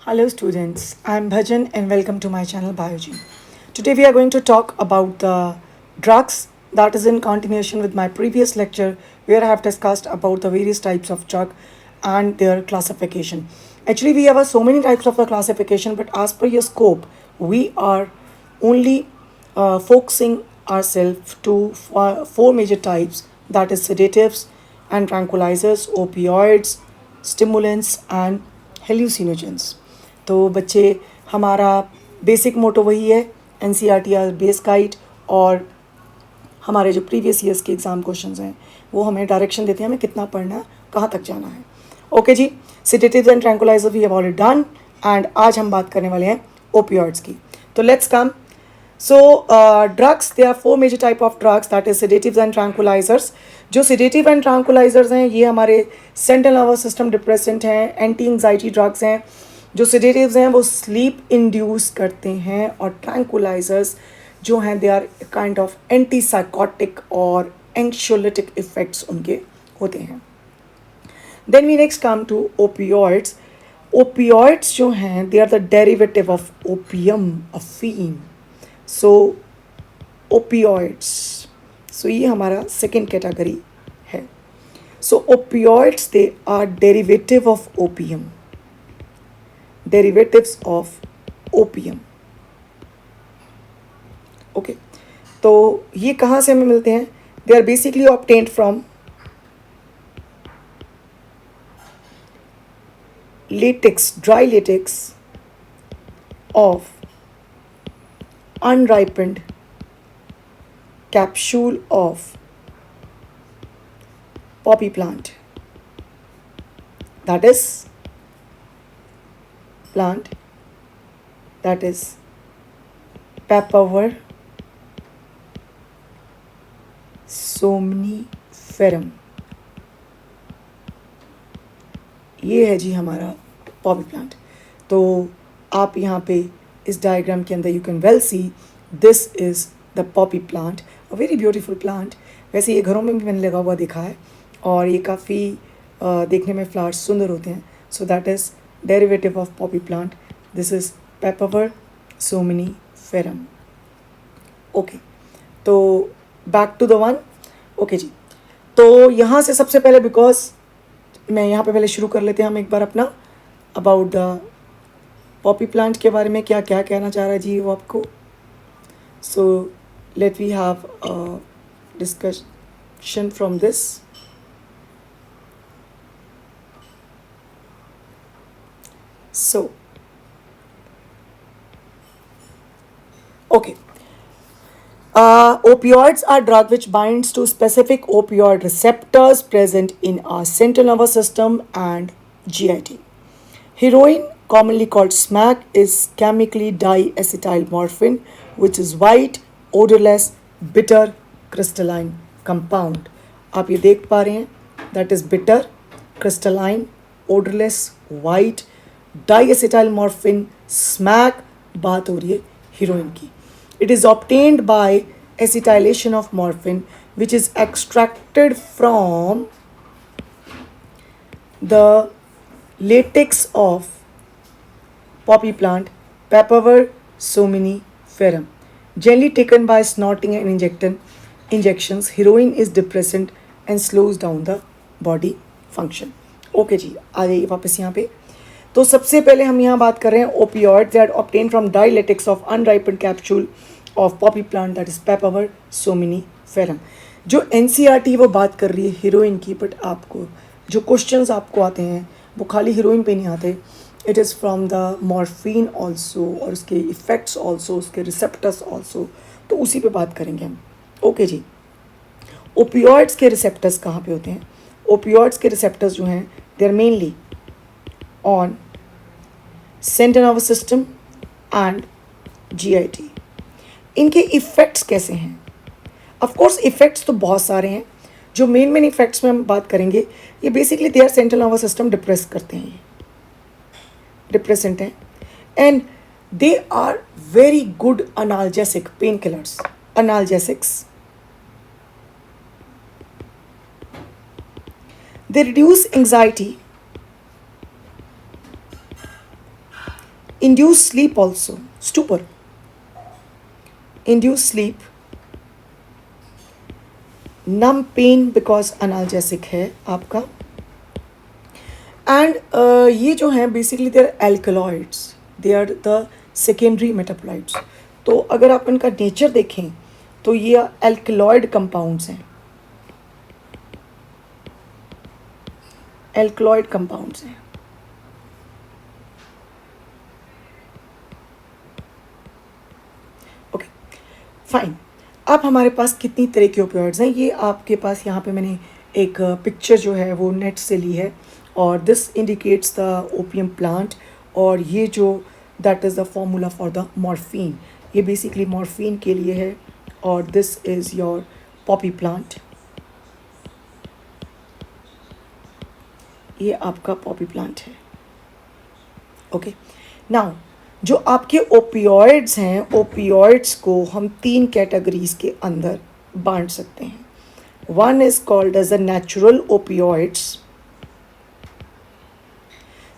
Hello students, I am Bhajan and welcome to my channel Biology. Today we are going to talk about the drugs, that is in continuation with my previous lecture where I have discussed about the various types of drug and their classification. Actually we have so many types of the classification, but as per your scope we are only focusing ourselves to four major types, that is sedatives and tranquilizers, opioids, stimulants and hallucinogens. तो बच्चे हमारा basic motto वही है N C R T आर base guide, और हमारे जो previous years के एग्ज़ाम क्वेश्चंस हैं वो हमें डायरेक्शन देते हैं हमें कितना पढ़ना है, कहाँ तक जाना है. ओके जी, sedatives and tranquilliser we have already done and आज हम बात करने वाले हैं ओपियोइड्स की. तो let's come. So drugs, there are four major type of drugs, that is sedatives and tranquilizers. जो sedative and tranquilizers हैं ये हमारे central nervous system depressant हैं, anti anxiety drugs हैं. जो sedatives हैं वो sleep induce करते हैं, और tranquilizers जो हैं they are kind of antipsychotic और anxiolytic effects उनके होते हैं. Then we next come to opioids. Opioids जो हैं they are the derivative of opium, अफीम. सो ओपियोइड्स, सो ये हमारा सेकेंड कैटेगरी है. So opioids they are derivative of opium, derivatives of opium. Okay, तो ये कहाँ से हमें मिलते हैं? They are basically obtained from latex, dry latex of unripened capsule of poppy plant, that is plant that is Papaver somniferum. ये है जी हमारा पॉपी प्लांट. तो आप यहाँ पे इस डायग्राम के अंदर you can well see this is the Poppy plant, a very beautiful plant. वैसे ये घरों में भी मैंने लगा हुआ देखा है और ये काफ़ी देखने में फ्लावर्स सुंदर होते हैं. So that is derivative of poppy plant. This is papaver somniferum. Okay, तो back to the one. Okay जी, तो यहाँ से सबसे पहले, बिकॉज मैं यहाँ पे पहले शुरू कर लेते हैं हम एक बार अपना अबाउट द पॉपी प्लांट के बारे में क्या क्या कहना चाह रहा है जी वो आपको. So let we have discussion from this. So okay, opioids are drug which binds to specific opioid receptors present in our central nervous system and GIT. Heroin, commonly called smack, is chemically diacetylmorphine, which is white, odorless, bitter, crystalline compound. आप ये देख पा रहे हैं, that is bitter, crystalline, odorless, white, diacetylmorphine, smack. बात हो रही है heroin की. It is obtained by acetylation of morphine, which is extracted from the latex of poppy plant Papaver somniferum. Generally taken by snorting and injections. Heroin is depressant and slows down the body function. Okay जी, आ जाइए वापस यहाँ पे. तो सबसे पहले हम यहाँ बात कर रहे हैं opioids that obtained from dry latex of unripened capsule of poppy plant, that is Papaver somniferum. जो NCERT वो बात कर रही है हीरोइन की, बट आपको जो क्वेश्चंस आपको आते हैं वो खाली हीरोइन पे नहीं आते. It is from the morphine also, और उसके इफ़ेक्ट्स ऑल्सो, उसके रिसेप्टर्स ऑल्सो. तो उसी पे बात करेंगे हम. ओके जी, ओपियोइड्स के रिसेप्टर्स कहाँ पे होते हैं? ओपियोइड्स के रिसेप्टर्स जो हैं they are mainly on central nervous system and GIT. इनके इफ़ेक्ट्स कैसे हैं? ऑफ कोर्स इफ़ेक्ट्स तो बहुत सारे हैं. जो मेन इफ़ेक्ट्स में हम बात करेंगे, ये basically they are central nervous system depress करते हैं, ये डिप्रेसेंट हैं, and they are very good analgesic pain killers, analgesics. They reduce anxiety induce sleep also, stupor, induce sleep, numb pain because analgesic है आपका, एंड ये जो हैं basically they are alkaloids, they are the secondary metabolites. तो अगर आप इनका nature देखें तो ये एल्कलॉइड कंपाउंड्स हैं, एल्कलॉइड कंपाउंड्स हैं। Okay fine. अब हमारे पास कितनी तरह के ओपियोइड्स हैं, ये आपके पास यहाँ पे मैंने एक पिक्चर जो है वो नेट से ली है, और this indicates the opium plant, और ये जो that is the formula for the morphine, ये बेसिकली मॉर्फिन के लिए है, और this is your Poppy plant, ये आपका पॉपी प्लांट है। ओके नाउ जो आपके ओपियोइड्स हैं, ओपियोइड्स को हम 3 कैटेगरीज के अंदर बांट सकते हैं। One is called as the natural opioids,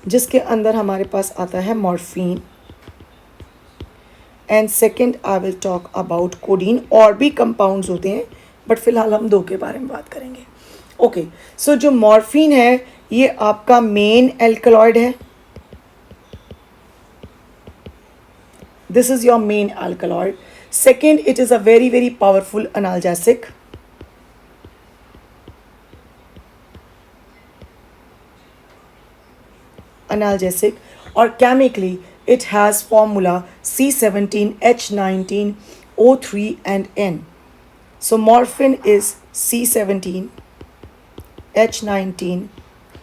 जिसके अंदर हमारे पास आता है morphine, and second I will talk about codeine. और भी कंपाउंड्स होते हैं बट फिलहाल हम 2 के बारे में बात करेंगे। ओके सो जो मॉर्फिन है ये आपका मेन एल्कलॉइड है, this is your main alkaloid. Second, it is a very very powerful analgesic. Or chemically it has formula C17, H19, O3 and N. So morphine is C17, H19,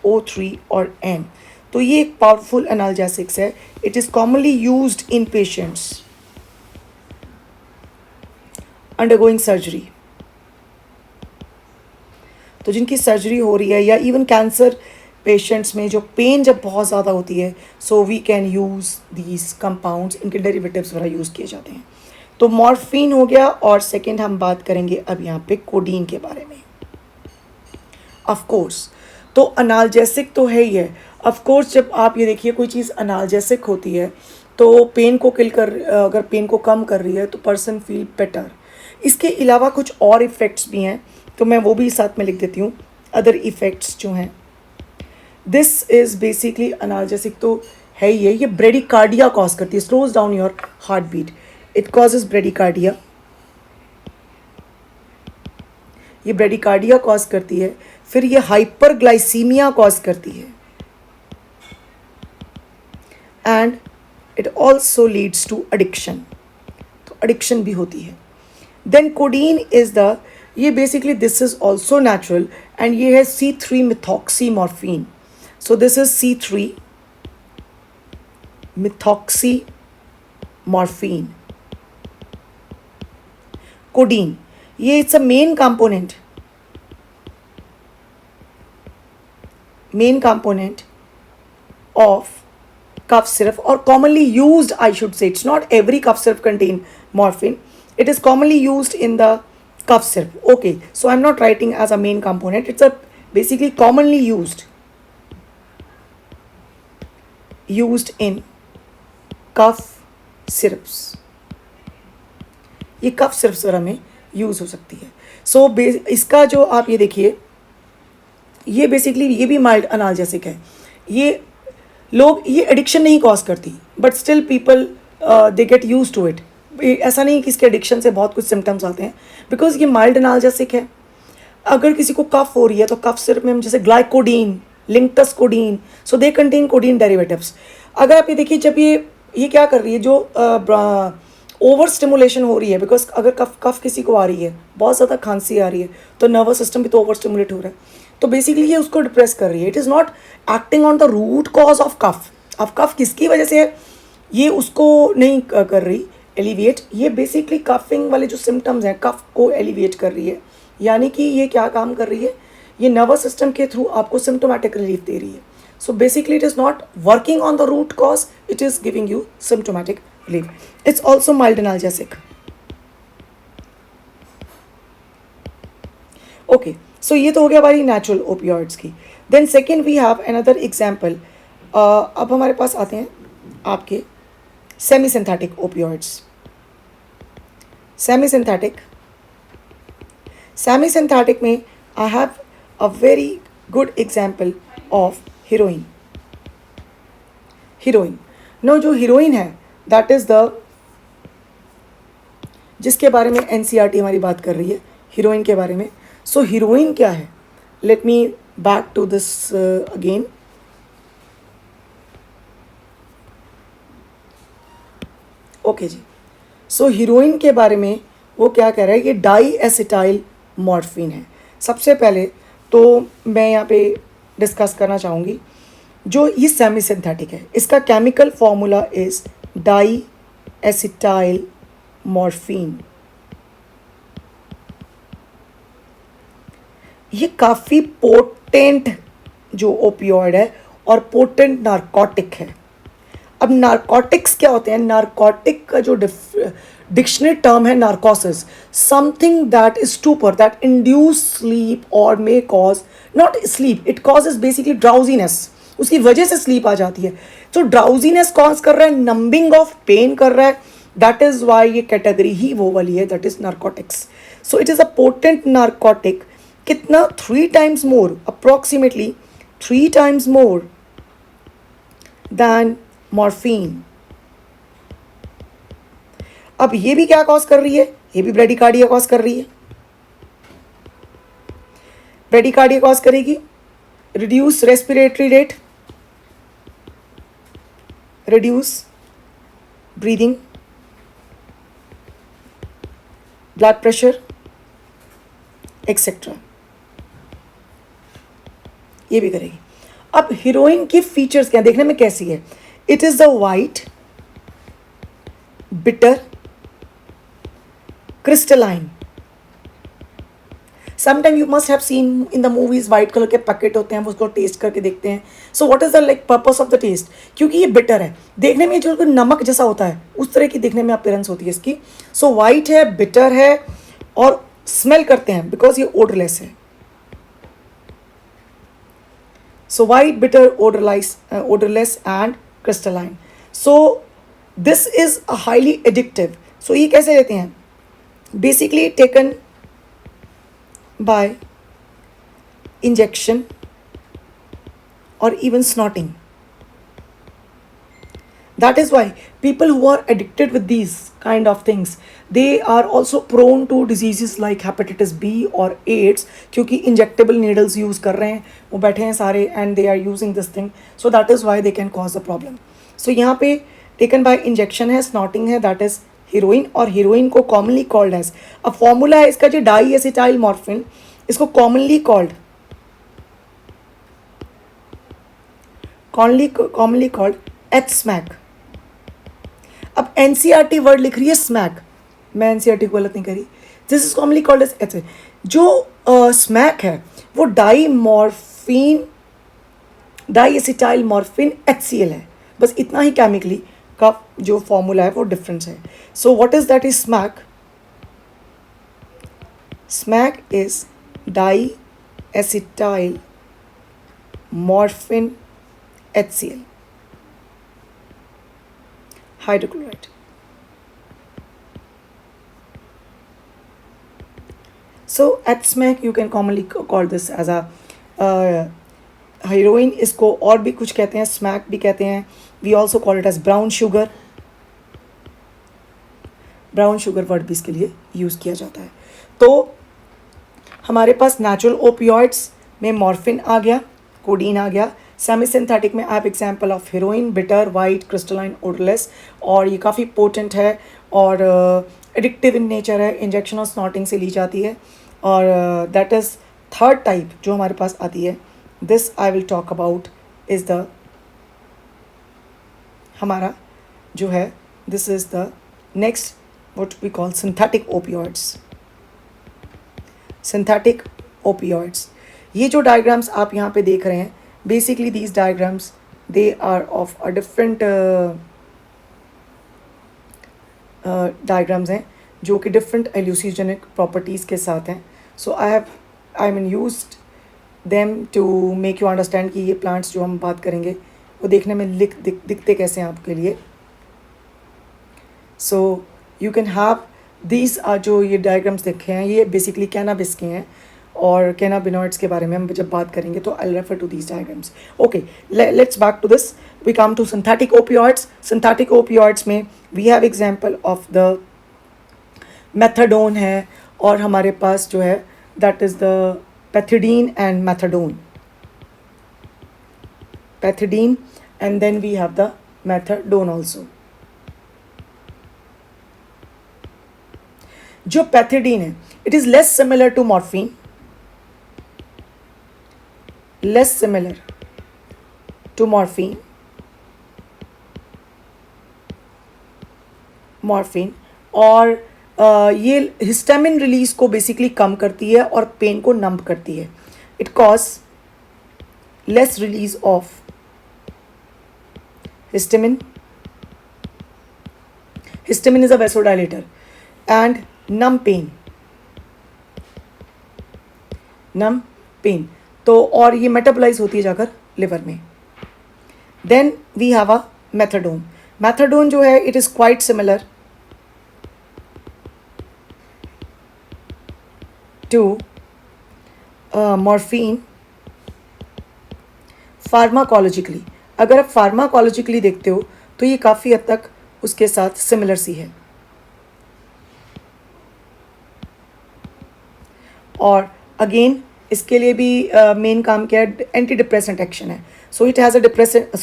O3 और N. तो ये एक powerful analgesics है। It is commonly used in patients undergoing surgery, तो जिनकी surgery हो रही है, या इवन कैंसर पेशेंट्स में जो पेन जब बहुत ज़्यादा होती है, so we can use these compounds, इनके डेरिवेटिव्स वगैरह यूज़ किए जाते हैं। तो मॉर्फिन हो गया, और सेकेंड हम बात करेंगे अब यहाँ पे कोडीन के बारे में। ऑफ कोर्स तो अनाल्जेसिक तो है ही है। ऑफ कोर्स जब आप ये देखिए कोई चीज़ अनाल्जेसिक होती है तो पेन को किल कर, अगर पेन को कम कर रही है तो पर्सन फील बेटर। इसके अलावा कुछ और इफ़ेक्ट्स भी हैं, तो मैं वो भी साथ में लिख देती हूँ, अदर इफ़ेक्ट्स जो हैं। दिस इज़ बेसिकली अनाल्जेसिक तो है ही है, ये ब्रेडिकार्डिया कॉज करती है, slows down your heart beat, it causes bradycardia, ये ब्रेडिकार्डिया कॉज करती है। फिर ये हाइपरग्लाइसीमिया कॉज करती है, and it also leads to addiction, तो एडिक्शन भी होती है। देन कोडीन इज द, ये basically this is also natural, and ये है C3 methoxy morphine. So this is C3 methoxy morphine codeine, ये it's a main component, main component of cough syrup, or commonly used, I should say. It's not every cough syrup contain morphine, it is commonly used in the cough syrup. Okay, so I'm not writing as a main component, it's a basically commonly used in cough syrups, ये कफ syrups वगैरह में use हो सकती है। सो इसका जो आप ये देखिए, ये बेसिकली ये भी माइल्ड अनाल्जेसिक है। ये लोग, ये एडिक्शन नहीं कॉज करती, but still people they get use to it. ऐसा नहीं कि इसके एडिक्शन से बहुत कुछ सिम्टम्स आते हैं, बिकॉज ये माइल्ड अनाल्जेसिक है। अगर किसी को कफ हो रही है तो कफ सिरप में हम जैसे Glycodin, linctus codeine, so they contain codeine derivatives. अगर आप ये देखिए, जब ये क्या कर रही है, जो ओवर स्टिमुलेशन हो रही है, बिकॉज अगर कफ किसी को आ रही है, बहुत ज़्यादा खांसी आ रही है, तो नर्वस सिस्टम भी तो ओवर स्टिमुलेट हो रहा है, तो बेसिकली ये उसको डिप्रेस कर रही है। It is not acting on the root cause of cough. अब कफ किसकी वजह से है ये उसको नहीं कर रही एलिविएट, ये बेसिकली कफिंग वाले जो सिम्टम्स हैं कफ को एलिविएट कर रही है। यानी कि ये क्या काम कर रही है, ये नर्वस सिस्टम के थ्रू आपको सिम्टोमेटिक रिलीफ दे रही है। So basically it is not working on the root cause, it is giving you symptomatic relief. It's also mild analgesic. Okay, so ये तो हो गया हमारी नेचुरल ओपियोइड्स की। Then second we have another example. अब हमारे पास आते हैं आपके semi synthetic opioids. Semi synthetic में I have a very good example of heroine. No, जो हीरोइन है दैट इज़ द, जिसके बारे में एनसीईआरटी हमारी बात कर रही है हीरोइन के बारे में. सो हीरोइन क्या है? Let me back to this again. Okay जी. सो हीरोइन के बारे में वो क्या कह रहा है, ये डाई एसिटाइल मॉर्फिन है. सबसे पहले तो मैं यहाँ पे डिस्कस करना चाहूँगी जो ये सेमी सिंथेटिक है, इसका chemical formula is diacetyl morphine. ये काफ़ी पोटेंट जो ओपियोइड है और पोटेंट नारकोटिक है. अब नारकोटिक्स क्या होते हैं? नारकोटिक का जो डिक्शनरी टर्म है narcosis, something that is stupor that induce sleep और may cause not sleep, it causes basically drowsiness. उसकी वजह से स्लीप आ जाती है. तो ड्राउजीनेस कॉज कर रहा है, नंबिंग ऑफ पेन कर रहा है. दैट इज वाई ये कैटेगरी ही वो वाली है, that is narcotics. So it is a potent narcotic. कितना? 3 times more, approximately 3 times more than morphine. अब ये भी क्या कॉज कर रही है? ये भी ब्रेडिकार्डिया कॉज कर रही है. ब्रेडिकार्डिया कॉज करेगी, reduce respiratory rate, reduce breathing, blood pressure etcetera, ये भी करेगी. अब हीरोइन की फीचर्स क्या देखने में कैसी है? It is the white, bitter, crystalline. Sometime you must have seen in the movies white colour के पैकेट होते हैं, वो उसको टेस्ट करके देखते हैं. So what is the like purpose of the test? क्योंकि ये बिटर है, देखने में जो नमक जैसा होता है उस तरह की देखने में अपीयरेंस होती है इसकी. सो वाइट है, बिटर है और स्मेल करते हैं बिकॉज ये ओडरलेस है. So white, bitter, odorless and crystalline. So this is a highly addictive. So ये कैसे लेते हैं? Basically taken by injection or even snorting. That is why people who are addicted with these kind of things, they are also prone to diseases like hepatitis B or AIDS, क्योंकि injectable needles use कर रहे हैं, वो बैठे हैं सारे and they are using this thing. So that is why they can cause a problem. So यहाँ पे taken by injection है, snorting है, that is heroin. और heroin को commonly called as, अब formula है इसका जो diacetyl morphine, इसको commonly called HSMAC. अब एनसीईआरटी वर्ड लिख रही है स्मैक, मैं एनसीईआरटी को गलत नहीं करी. This is commonly called as H. जो स्मैक है वो डाईएसिटाइल मॉर्फिन HCl है. बस इतना ही केमिकली का जो फॉर्मूला है वो डिफरेंस है. So what is that is smack? Smack is diacetyl morphine HCl hydrochloride. So HSMAC you can commonly call this as a heroin. इसको और भी कुछ कहते हैं, स्मैक भी कहते हैं. We also call it as brown sugar. Brown sugar word भी इसके लिए यूज़ किया जाता है. तो हमारे पास नेचुरल ओपियोइड्स में मॉर्फिन आ गया, कोडीन आ गया. सेमी सिंथेटिक में आप example of heroine, bitter, white, crystalline, odourless. और ये काफ़ी पोटेंट है और एडिक्टिव इन नेचर है, इंजेक्शन और स्नॉटिंग से ली जाती है. और दैट इज़ थर्ड टाइप जो हमारे पास आती है. This I will talk about is the हमारा जो है, this is the next what we call synthetic opioids. Synthetic opioids, ये जो डायग्राम्स आप यहाँ पे देख रहे हैं, basically these diagrams they are of a different diagrams हैं जो कि different hallucinogenic properties के साथ हैं. So I mean used them to make you understand कि ये plants जो हम बात करेंगे वो देखने में दिखते कैसे हैं आपके लिए. So you can have these जो ये डायग्राम्स देखे हैं ये बेसिकली कैनाबिस के हैं और कैनाबिनॉइड्स के बारे में हम जब बात करेंगे तो I refer to these diagrams. Okay, let's back to this. We come to synthetic opioids. Synthetic opioids में we have example of the methadone है और हमारे पास जो है that is the pethidine and methadone. Pethidine and then we have the methadone also. जो pethidine है it is less similar to morphine, less similar to morphine और ये हिस्टामिन रिलीज को बेसिकली कम करती है और पेन को नंब करती है. It cause less release of histamine. Histamine is a vasodilator and numb pain. तो और ये मेटाबोलाइज होती है जाकर लिवर में. Then we have a methadone. Methadone जो है it is quite similar to morphine pharmacologically. अगर आप फार्माकोलॉजिकली देखते हो तो ये काफ़ी हद तक उसके साथ सिमिलर सी है. और अगेन इसके लिए भी मेन काम क्या है, एंटी डिप्रेसेंट एक्शन है. So it has a depressant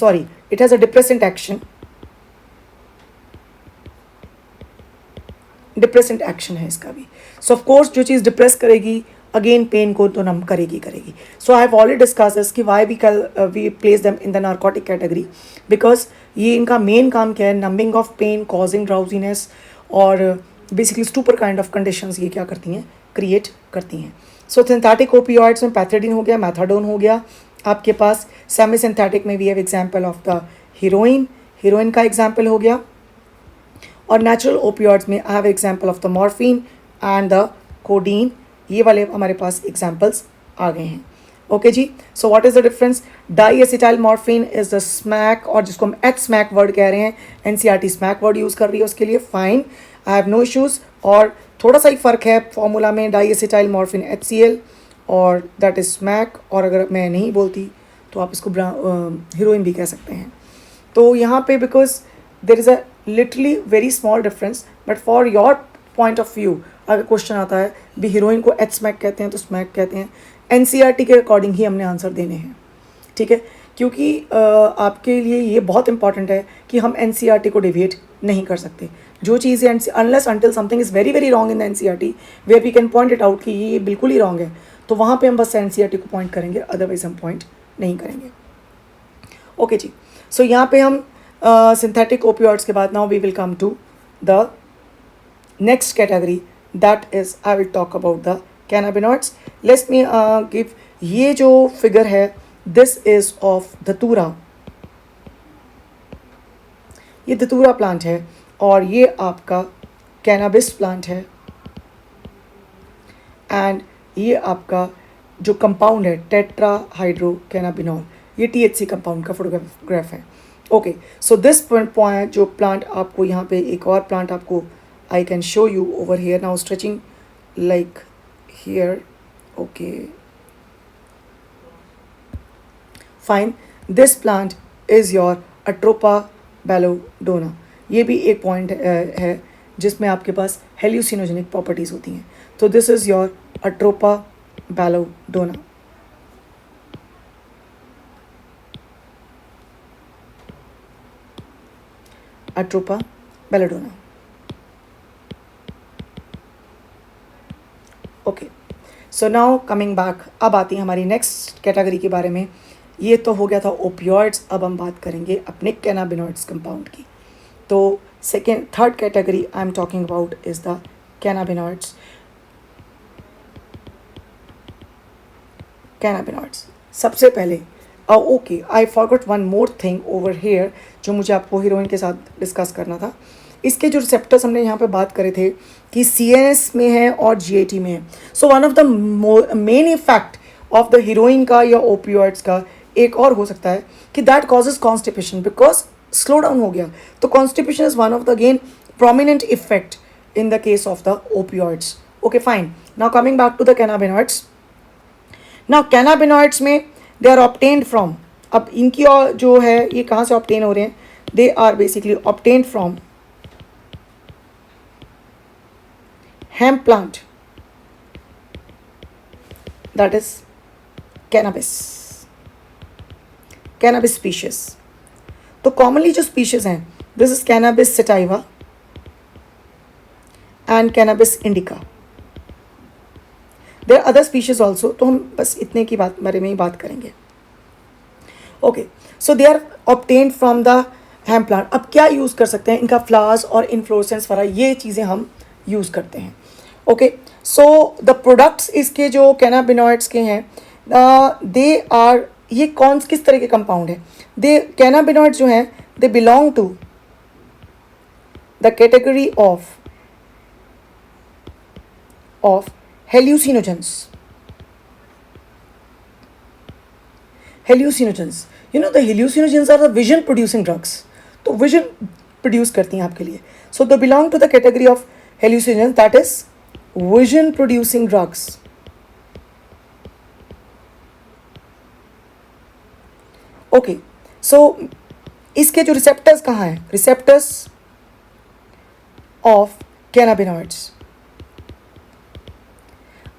action है इसका भी. सो ऑफ कोर्स जो चीज़ डिप्रेस करेगी अगेन पेन को तो नम करेगी. So I have already discuss this कि why we place them in the narcotic category because ये इनका मेन काम क्या है, numbing of pain, causing drowsiness और basically stupor kind of conditions ये क्या करती हैं, क्रिएट करती हैं. सो सिंथेटिक ओपियोइड्स में पैथिडीन हो गया, मैथाडोन हो गया आपके पास. सेमी सिंथेटिक में we have example of the heroin का एग्जाम्पल हो गया. और नेचुरल ओपियोइड्स में I have example of the morphine and the codeine. ये वाले हमारे पास एग्जाम्पल्स आ गए हैं. ओके जी. So what is the difference? Diacetyl morphine is the smack और जिसको हम एच स्मैक वर्ड कह रहे हैं, एनसीईआरटी स्मैक वर्ड यूज़ कर रही है उसके लिए. Fine, I have no issues. और थोड़ा सा ही फ़र्क है फॉर्मूला में, डाई एसिटाइल मॉर्फिन HCl और दैट इज़ स्मैक. और अगर मैं नहीं बोलती तो आप इसको हीरोइन भी कह सकते हैं. तो यहाँ पे because there is a literally very small difference, but for your point of view अगर क्वेश्चन आता है भी हीरोइन को एच स्मैक कहते हैं तो स्मैक कहते हैं, एनसीईआरटी के अकॉर्डिंग ही हमने आंसर देने हैं. ठीक है, क्योंकि आपके लिए ये बहुत इंपॉर्टेंट है कि हम एनसीईआरटी को डिविएट नहीं कर सकते. जो चीज़ है unless until something is very very wrong in the NCERT where we can point it out कि ये बिल्कुल ही रॉन्ग है, तो वहाँ पे हम बस एनसीईआरटी को पॉइंट करेंगे, अदरवाइज हम पॉइंट नहीं करेंगे. ओके जी. सो यहाँ पे हम सिंथेटिक ओपियोइड्स के बाद now we will come to the next category, that is I will talk about the cannabinoids. Let me give ये जो फिगर है this is of धतूरा. ये धतूरा प्लांट है और ये आपका कैनाबिस प्लांट है एंड ये आपका जो कंपाउंड है टेट्रा हाइड्रो कैनाबिनॉल, ये THC कंपाउंड का फोटोग्राफ है. ओके, सो दिस पॉइंट जो प्लांट आपको यहाँ पे एक और प्लांट आपको I can show you over here now, stretching like here. Okay, fine. This plant is your Atropa belladonna. ये भी एक पॉइंट है जिसमें आपके पास हेल्यूसिनोजेनिक प्रॉपर्टीज़ होती हैं. तो this is your Atropa belladonna. Atropa belladonna. Okay, so now coming back, अब आती है हमारी नेक्स्ट कैटेगरी के बारे में. ये तो हो गया था ओपियोइड्स. अब हम बात करेंगे अपने कैनाबिनॉइड्स कंपाउंड की. तो third category I am talking about is the cannabinoids. सबसे पहले okay, I forgot one more thing over here जो मुझे आपको हीरोइन के साथ डिस्कस करना था. इसके जो रिसेप्टर्स हमने यहाँ पे बात करे थे कि CNS में है और GAT में है. So one of the main effect of the heroin का या ओपियोइड्स का एक और हो सकता है कि that causes constipation because slow down हो गया. तो constipation is one of the again prominent effect in the case of the opioids. Okay, fine. Now coming back to the cannabinoids. Now cannabinoids में they are obtained from, अब इनकी जो है ये कहाँ से obtain हो रहे हैं? They are basically obtained from hemp plant, that is cannabis species. तो commonly जो species हैं, this is cannabis sativa and cannabis indica. There are other species also, तो हम बस इतने की बारे में ही बात करेंगे. Okay, so they are obtained from the hemp plant. अब क्या यूज़ कर सकते हैं? इनका फ्लावर्स और इन्फ्लोरेसेंस वगैरह ये चीज़ें हम यूज़ करते हैं. ओके, सो द प्रोडक्ट्स इसके जो कैनाबिनॉइड्स के हैं, दे आर, ये कौन किस तरह के कंपाउंड है? दे कैनाबिनॉइड्स जो हैं they belong to the category of hallucinogens. Hallucinogens, you know the hallucinogens are the vision producing drugs. तो विजन प्रोड्यूस करती हैं आपके लिए. So they belong to the category of hallucinogens, that is vision producing drugs. Okay, so इसके जो receptors कहाँ हैं? Receptors of cannabinoids.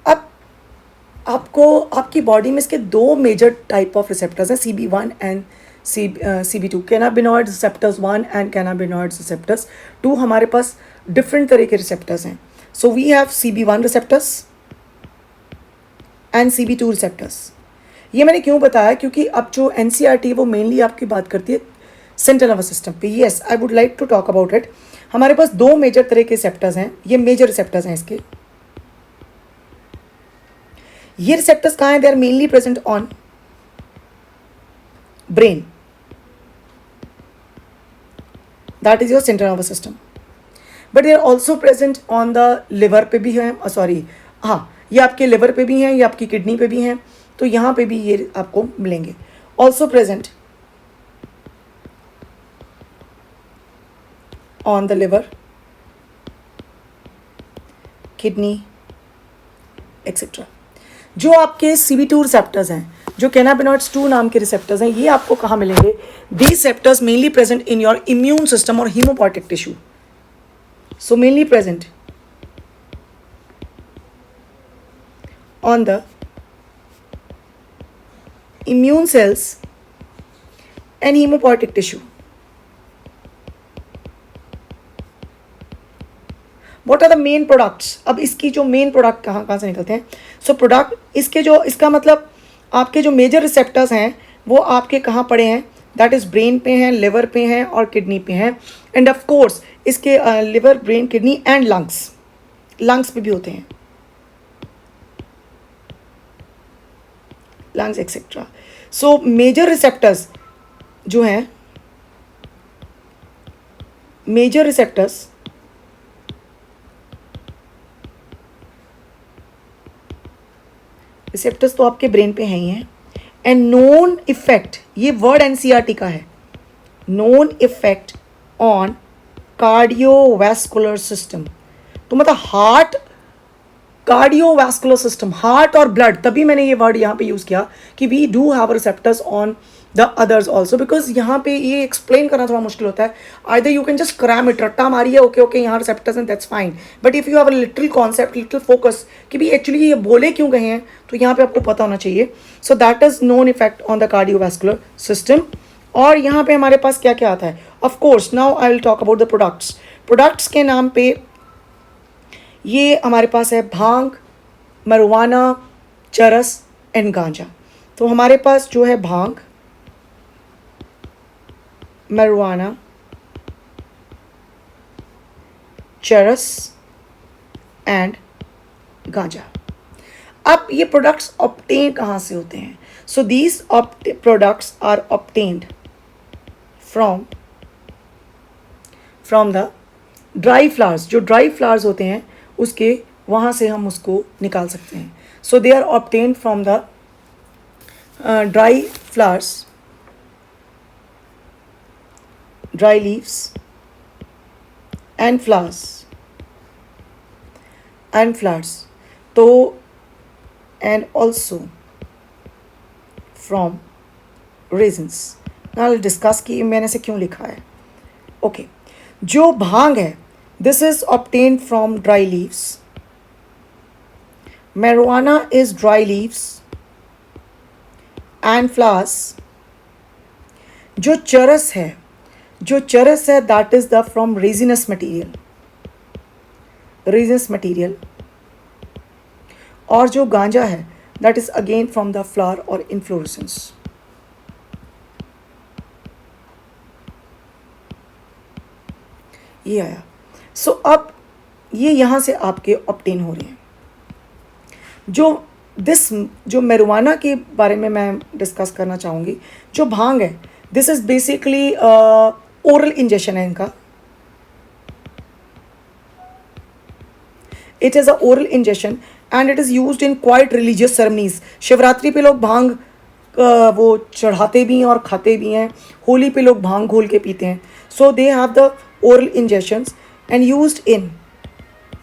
अब आपको आपकी बॉडी में इसके दो मेजर टाइप ऑफ रिसेप्टर्स हैं, CB1 and CB2. Cannabinoid receptors 1 and cannabinoid receptors 2. हमारे पास डिफरेंट तरह के रिसेप्टर्स हैं. So we have CB1 receptors and CB2 receptors. ये मैंने क्यों बताया? क्योंकि अब जो NCERT वो मेनली आपकी बात करती है सेंट्रल नर्वस सिस्टम पे. Yes, I would like to talk about it. हमारे पास दो मेजर तरह के रिसेप्टर्स हैं. ये मेजर रिसेप्टर्स हैं इसके. ये रिसेप्टर्स कहाँ हैं? They are mainly present on brain, that is your central nervous system. But they are also present on the liver पे भी हैं, सॉरी हाँ, ये आपके लिवर पे भी हैं, ये आपकी किडनी पे भी हैं, तो यहाँ पे भी ये आपको मिलेंगे. Also present on the liver, kidney etcetera. जो आपके CB2 रिसेप्टर्स हैं, जो कैनाबिनॉइड्स 2 नाम के रिसेप्टर्स हैं, ये आपको कहाँ मिलेंगे? These receptors mainly present in your immune system और haemopoietic tissue. So mainly present on the immune cells and hemopoietic tissue. What are the main products? अब इसकी जो मेन प्रोडक्ट कहाँ कहाँ से निकलते हैं? सो प्रोडक्ट इसके जो, इसका मतलब आपके जो मेजर रिसेप्टर्स हैं वो आपके कहाँ पड़े हैं? दैट इज़ ब्रेन पे हैं, लिवर पे हैं और किडनी पे हैं. एंड ऑफ कोर्स इसके liver, brain, kidney and lungs पे भी होते हैं, lungs etcetera. So major receptors जो हैं, मेजर रिसेप्टर्स तो आपके ब्रेन पे हैं ही हैं. एंड नोन इफेक्ट, ये वर्ड NCERT का है, known effect on cardiovascular system. तो मतलब हार्ट, कार्डियोवैस्कुलर सिस्टम, हार्ट और ब्लड. तभी मैंने ये वर्ड यहाँ पे यूज़ किया कि we do have receptors on the others also, because यहाँ पे ये एक्सप्लेन करना थोड़ा मुश्किल होता है. Either you can just cram it, रट्टा मारिए, ओके यहाँ रिसेप्टर्स हैं, that's fine. But if you have a little concept, little focus कि भी एक्चुअली ये बोले क्यों गए हैं, तो यहाँ पे आपको पता होना चाहिए. So that is known effect on the cardiovascular system. और यहाँ पे हमारे पास क्या क्या आता है? Of course now I will talk about the products. Products के नाम पे ये हमारे पास है भांग, मरवाना, चरस एंड गांजा. तो हमारे पास जो है भांग, marijuana, चरस एंड गांजा. अब ये प्रोडक्ट्स ऑब्टेन कहाँ से होते हैं? So these products are obtained from the dry flowers. जो ड्राई फ्लावर्स होते हैं उसके वहाँ से हम उसको निकाल सकते हैं. So they are obtained from the dry flowers, dry leaves and flowers, and flowers, तो and also from resins. Now discuss कि मैंने से क्यों लिखा है। ओके, जो भांग है this is obtained from dry leaves, marijuana is dry leaves and flowers। जो चरस है, जो चरस है that is the from resinous material, resinous material. और जो गांजा है that is again from the flower और इन्फ्लोरेसेंस। ये आया। सो अब ये यहाँ से आपके ऑब्टेन हो रहे हैं। जो marijuana के बारे में मैं डिस्कस करना चाहूँगी, जो भांग है this is basically oral injection है इनका, it is a oral injection and it is used in quite religious ceremonies. Shivratri पे लोग भांग वो चढ़ाते भी हैं और खाते भी हैं, होली पे लोग भांग घोल के पीते हैं। So they have the oral injections and used in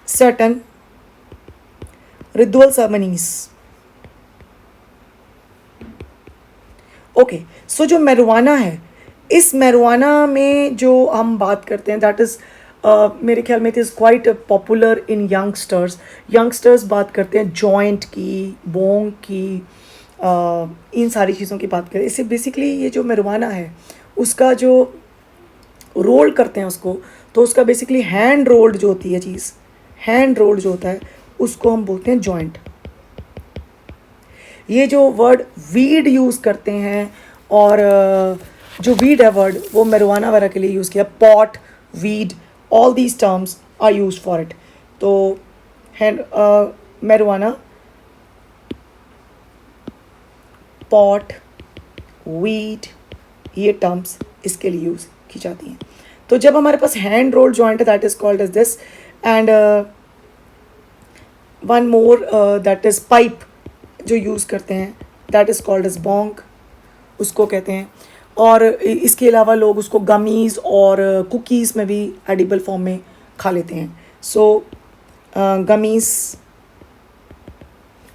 certain ritual ceremonies. Okay, so जो marijuana है, इस marijuana में जो हम बात करते हैं दैट इज़ मेरे ख्याल में it is quite popular in youngsters. Youngsters बात करते हैं जॉइंट की, बोंग की, इन सारी चीज़ों की बात करें। इससे बेसिकली ये जो marijuana है उसका जो रोल करते हैं उसको, तो उसका बेसिकली हैंड रोल्ड जो होती है चीज़, हैंड रोल्ड जो होता है उसको हम बोलते हैं जॉइंट। ये जो वर्ड वीड यूज़ करते हैं, और जो वीड है वर्ड वो marijuana वगैरह के लिए यूज़ किया, pot, weed, all these terms are use for it. तो हैंड marijuana, पॉट, वीड, ये टर्म्स इसके लिए यूज़ की जाती हैं। तो जब हमारे पास हैंड रोल्ड जॉइंट है that is called as this, and one more that is pipe जो यूज़ करते हैं that is called as bong, उसको कहते हैं। और इसके अलावा लोग उसको गमीज़ और कुकीज़ में भी एडिबल फॉर्म में खा लेते हैं। सो गमीज़,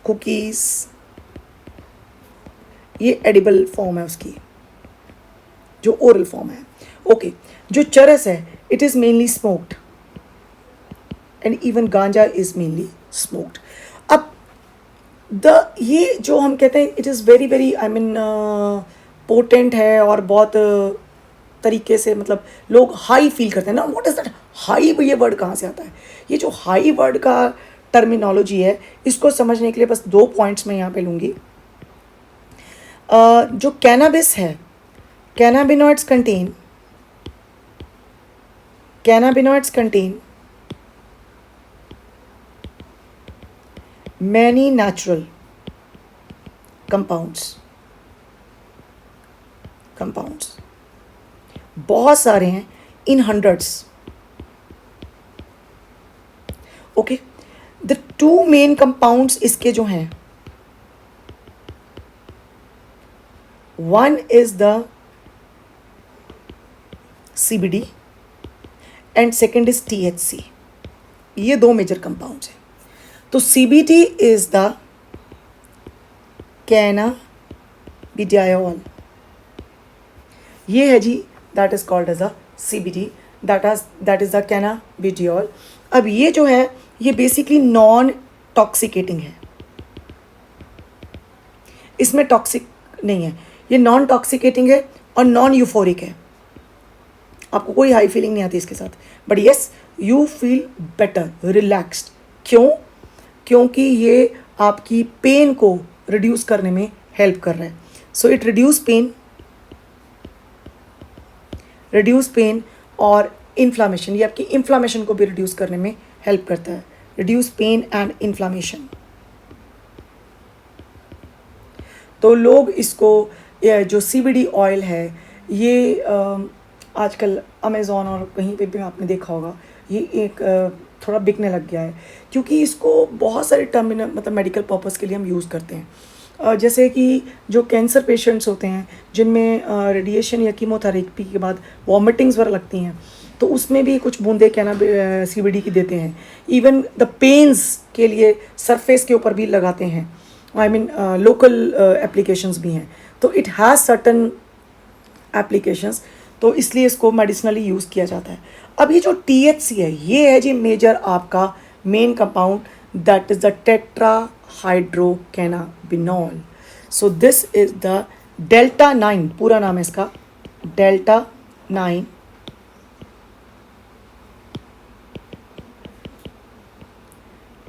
कुकीज़, ये एडिबल फॉर्म है उसकी, जो ओरल फॉर्म है। ओके, जो चरस है it is mainly smoked and even गांजा इज़ मेनली स्मोक्ड। अब ये जो हम कहते हैं it is very very I mean potent है, और बहुत तरीके से मतलब लोग हाई फील करते हैं ना। व्हाट इज़ दैट हाई, ये वर्ड कहाँ से आता है? ये जो हाई वर्ड का टर्मिनोलॉजी है इसको समझने के लिए बस 2 पॉइंट्स मैं यहाँ पे लूँगी। जो कैनाबिस है, cannabinoids contain many natural compounds, बहुत सारे हैं, in hundreds। Okay, the 2 main compounds इसके जो हैं, one is the CBD and second is THC। ये 2 मेजर कंपाउंड्स हैं। तो CBD इज द कैनाबिडियोल, ये है जी, that is called as a CBD, that is the cannabidiol. अब ये जो है ये बेसिकली नॉन टॉक्सिकेटिंग है, इसमें टॉक्सिक नहीं है, ये नॉन टॉक्सिकेटिंग है और नॉन यूफोरिक है। आपको कोई हाई फीलिंग नहीं आती इसके साथ, but yes you feel better, relaxed. क्यों? क्योंकि ये आपकी पेन को रिड्यूस करने में हेल्प कर रहा है। सो इट रिड्यूस पेन और इन्फ्लामेशन, ये आपकी इन्फ्लामेशन को भी रिड्यूस करने में हेल्प करता है। Reduce pain and inflammation. तो लोग इसको, जो CBD ऑयल है ये आजकल अमेज़ॉन और कहीं पे भी आपने देखा होगा, ये एक थोड़ा बिकने लग गया है, क्योंकि इसको बहुत सारे मतलब मेडिकल पर्पस के लिए हम यूज़ करते हैं। जैसे कि जो कैंसर पेशेंट्स होते हैं जिनमें रेडिएशन या कीमोथेरेपी के बाद वॉमिटिंग्स वगैरह लगती हैं, तो उसमें भी कुछ बूंदे CBD की देते हैं। इवन द पेन्स के लिए सरफेस के ऊपर भी लगाते हैं, आई मीन लोकल एप्लीकेशंस भी हैं। तो इट हैज़ सर्टन एप्लीकेशंस, तो इसलिए इसको मेडिसिनली यूज़ किया जाता है। अब ये जो THC है, ये है जी मेजर आपका main compound, that is the tetrahydrocannabinol. So this is the delta 9, पूरा नाम है इसका डेल्टा 9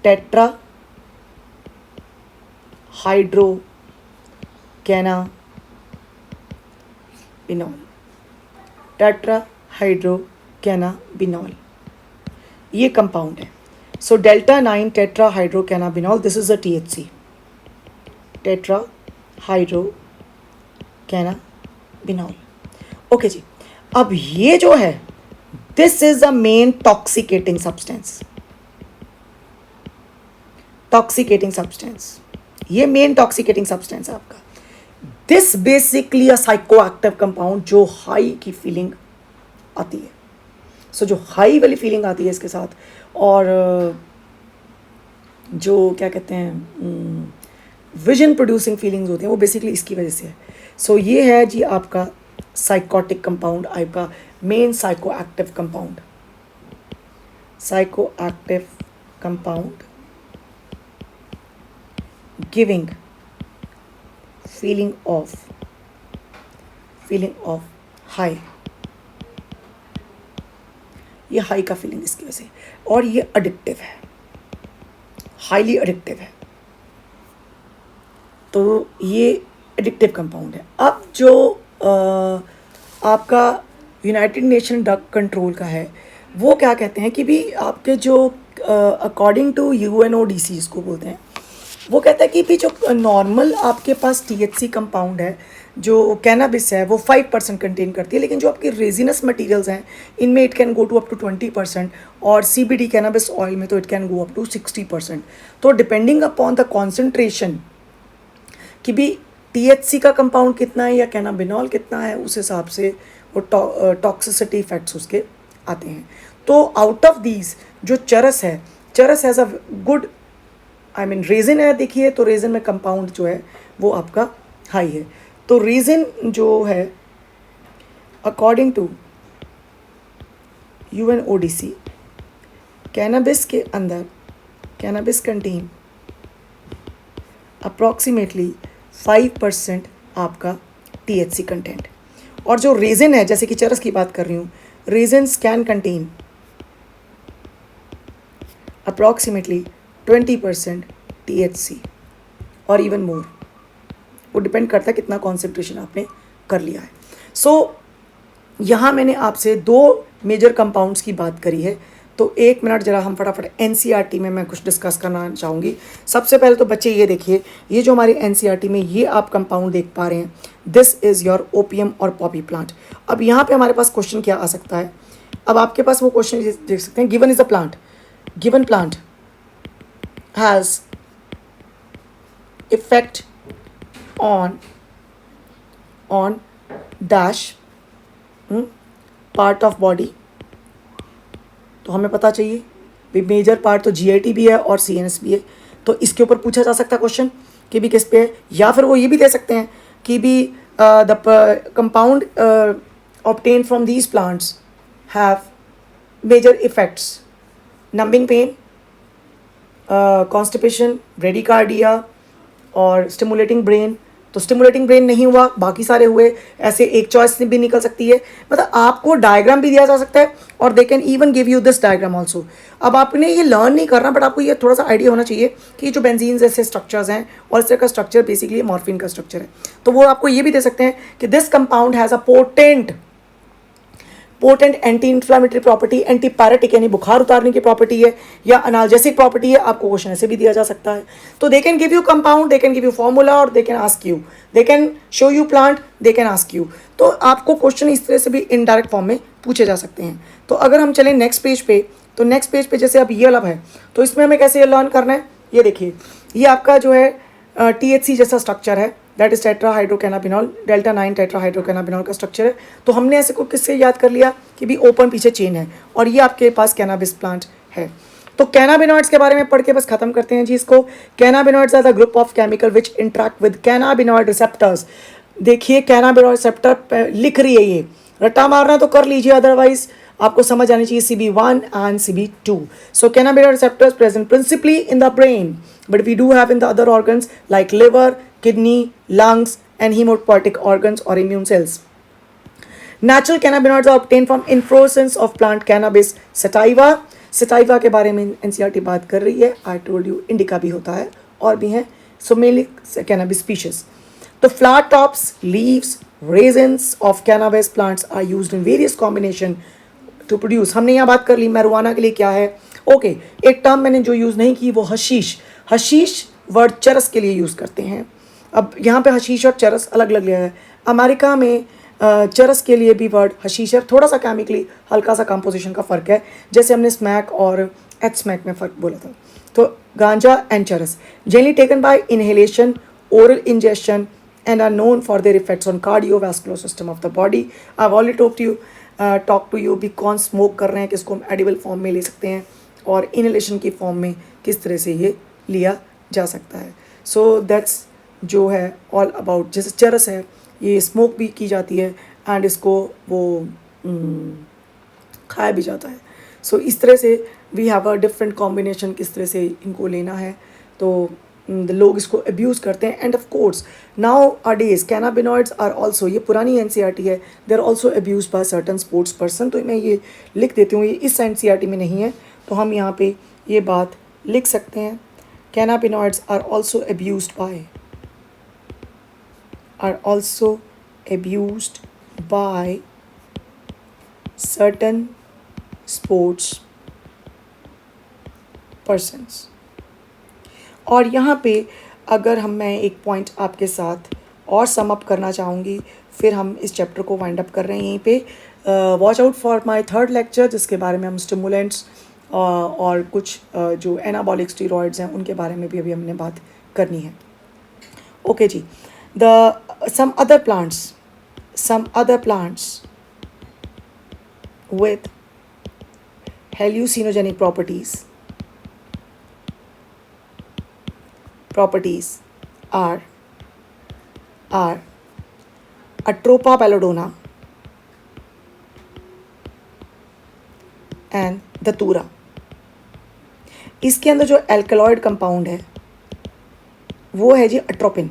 टेट्रा हाइड्रोकैनाबिनॉल। टेट्राहाइड्रोकैनाबिनॉल ये कंपाउंड है। सो डेल्टा 9 टेट्राहाइड्रोकैनाबिनॉल, this is a THC, tetrahydrocannabinol. Okay जी, अब ये जो है this is the main toxicating substance, toxicating substance, ये मेन टॉक्सिकेटिंग सब्सटेंस है आपका। This basically a psychoactive compound जो हाई की फीलिंग आती है। सो जो हाई वाली फीलिंग आती है इसके साथ, और जो क्या कहते हैं विजन प्रोड्यूसिंग फीलिंग्स होती हैं, वो बेसिकली इसकी वजह से है। सो ये है जी आपका साइकोटिक कंपाउंड, आपका main psychoactive compound, psychoactive compound giving feeling of high, ये हाई का फीलिंग इसकी वजह से, और ये एडिक्टिव है, हाईली एडिक्टिव है। तो ये एडिक्टिव कंपाउंड है। अब जो आपका यूनाइटेड नेशन ड्रग कंट्रोल का है, वो क्या कहते हैं कि भी आपके जो अकॉर्डिंग टू UNODC इसको बोलते हैं, वो कहता है कि भी जो नॉर्मल आपके पास THC कंपाउंड है, जो कैनाबिस है, वो 5% कंटेन करती है, लेकिन जो आपके रेजिनस मटेरियल्स हैं इनमें it can go to up to 20%, और CBD कैनाबिस ऑयल में तो it can go up to 60%। तो डिपेंडिंग अपॉन द कॉन्सेंट्रेशन कि भी THC का कंपाउंड कितना है या कैनाबिनॉल कितना है, उस हिसाब से वो टॉक्सिसिटी इफेक्ट्स उसके आते हैं। तो आउट ऑफ दीज जो चरस है, चरस has a good, I mean resin है, देखिए तो रेजिन में कंपाउंड जो है वो आपका हाई है। तो रेजिन जो है अकॉर्डिंग टू UNODC, कैनाबिस के अंदर, कैनाबिस कंटेन अप्रॉक्सीमेटली 5% आपका THC कंटेंट, और जो रेजिन है, जैसे कि चरस की बात कर रही हूँ, resins can contain approximately 20% THC और इवन मोर, वो डिपेंड करता है कितना कॉन्सेंट्रेशन आपने कर लिया है। सो यहाँ मैंने आपसे 2 मेजर कंपाउंड्स की बात करी है। तो 1 मिनट जरा हम फटाफट NCERT में मैं कुछ डिस्कस करना चाहूँगी। सबसे पहले तो बच्चे ये देखिए, ये जो हमारी NCERT में ये आप कंपाउंड देख पा रहे हैं, दिस इज़ योर ओपियम और पॉपी प्लांट। अब यहाँ पे हमारे पास क्वेश्चन क्या आ सकता है, अब आपके पास वो क्वेश्चन देख सकते हैं, given is a plant, given plant has effect on dash part of body। तो हमें पता चाहिए भी मेजर पार्ट तो GIT भी है और CNS भी है। तो इसके ऊपर पूछा जा सकता है क्वेश्चन कि भी किस पे है, या फिर वो ये भी दे सकते हैं कि भी the compound obtained from these plants have major effects, numbing pain, constipation, bradycardia और स्टिमुलेटिंग ब्रेन। तो स्टिमुलेटिंग ब्रेन नहीं हुआ, बाकी सारे हुए, ऐसे एक चॉइस भी निकल सकती है। मतलब आपको डायग्राम भी दिया जा सकता है, और they can even give you this diagram also. अब आपने ये लर्न नहीं करना, बट आपको ये थोड़ा सा आइडिया होना चाहिए कि जो बेंजीन जैसे स्ट्रक्चर्स हैं, और इस तरह का स्ट्रक्चर बेसिकली मॉर्फिन का स्ट्रक्चर है। तो वो आपको ये भी दे सकते हैं कि this compound has a potent anti inflammatory property, antipyretic यानी बुखार उतारने की प्रॉपर्टी है, या अनाल्जेसिक प्रॉपर्टी है। आपको क्वेश्चन ऐसे भी दिया जा सकता है। तो they can give you compound, they can give you formula, और they can ask you, they can show you plant, they can ask you. तो आपको क्वेश्चन इस तरह से भी इनडायरेक्ट फॉर्म में पूछे जा सकते हैं। तो अगर हम चलें नेक्स्ट पेज पे, तो नेक्स्ट पेज पे जैसे अब ये वाला है, तो इसमें हमें कैसे लर्न करना है, ये देखिए, ये आपका जो है THC जैसा स्ट्रक्चर है, that is tetra hydrocannabinol, delta 9 tetra hydrocannabinol का स्ट्रक्चर है। तो हमने ऐसे को किससे याद कर लिया कि भी ओपन पीछे चेन है और ये आपके पास कैनाबिस प्लांट है। तो कैनाबिनॉइड्स के बारे में पढ़ के बस खत्म करते हैं जी इसको। Cannabinoids are the group of chemical which interact with cannabinoid receptors. देखिए कैनाबिनॉइड रिसेप्टर लिख रही है, ये रट्टा मारना तो कर लीजिए, अदरवाइज आपको समझ आनी चाहिए CB1 and CB2. So cannabinoid receptors present principally in the brain, but we do have in the other organs like liver, kidney, lungs and hemopoietic organs or immune cells. Natural cannabinoids are obtained from inflorescence of plant cannabis sativa. Sativa के बारे में NCERT बात कर रही है. I told you indica भी होता है और भी हैं. So mainly cannabis species. तो flower tops, leaves, raisins of cannabis plants are used in various combination to produce. हमने यहाँ बात कर ली marijuana के लिए क्या है। ओके एक टर्म मैंने जो यूज़ नहीं की वो हशीश। हशीश वर्ड चरस के लिए यूज़ करते हैं। अब यहाँ पे हशीश और चरस अलग अलग है। अमेरिका में चरस के लिए भी वर्ड हशीश है, थोड़ा सा केमिकली हल्का सा कंपोजिशन का फ़र्क है, जैसे हमने स्मैक और एच स्मैक में फ़र्क बोला था। तो गांजा एंड चरस generally taken by inhalation, oral ingestion and are known for their effects on cardiovascular system of the body. I've already talked to you भी कौन स्मोक कर रहे हैं, किसको हम एडिबल फॉर्म में ले सकते हैं और इनहेलेशन की फॉर्म में किस तरह से ये लिया जा सकता है। सो दैट्स जो है ऑल अबाउट। जैसे चरस है ये स्मोक भी की जाती है एंड इसको वो खाया भी जाता है। सो इस तरह से we have a different combination किस तरह से इनको लेना है। तो लोग इसको अब्यूज़ करते हैं and of course nowadays cannabinoids are also, ये पुरानी NCERT है, they are also abuse by certain sports person. तो मैं ये लिख देती हूँ, ये इस NCERT में नहीं है तो हम यहाँ पे ये बात लिख सकते हैं। Cannabinoids are also abused by certain sports persons. और यहाँ पे अगर मैं एक पॉइंट आपके साथ और सम अप करना चाहूँगी, फिर हम इस चैप्टर को वाइंड अप कर रहे हैं यहीं पे। Watch out for my third lecture जिसके बारे में हम स्टिमुलेंट्स और कुछ जो एनाबॉलिक स्टीरॉइड्स हैं उनके बारे में भी अभी हमने बात करनी है। ओके जी। Some other plants with hallucinogenic properties are Atropa belladonna and Datura. इसके अंदर जो एल्कलॉइड कंपाउंड है वो है जी atropine.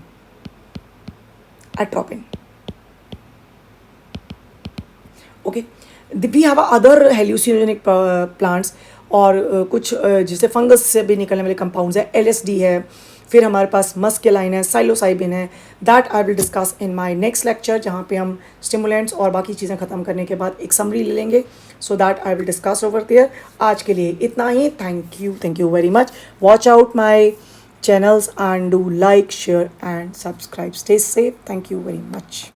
Okay we have other hallucinogenic plants और कुछ जैसे फंगस से भी निकलने वाले कंपाउंड्स है, LSD है, फिर हमारे पास मस्केलाइन है, साइलोसाइबिन है। That I will discuss in my next lecture जहाँ पे हम स्टिमुलेंट्स और बाकी चीज़ें ख़त्म करने के बाद एक समरी ले लेंगे। So that I will discuss over there. आज के लिए इतना ही। Thank you very much. Watch out my channels and do like, share and subscribe. Stay safe. Thank you very much.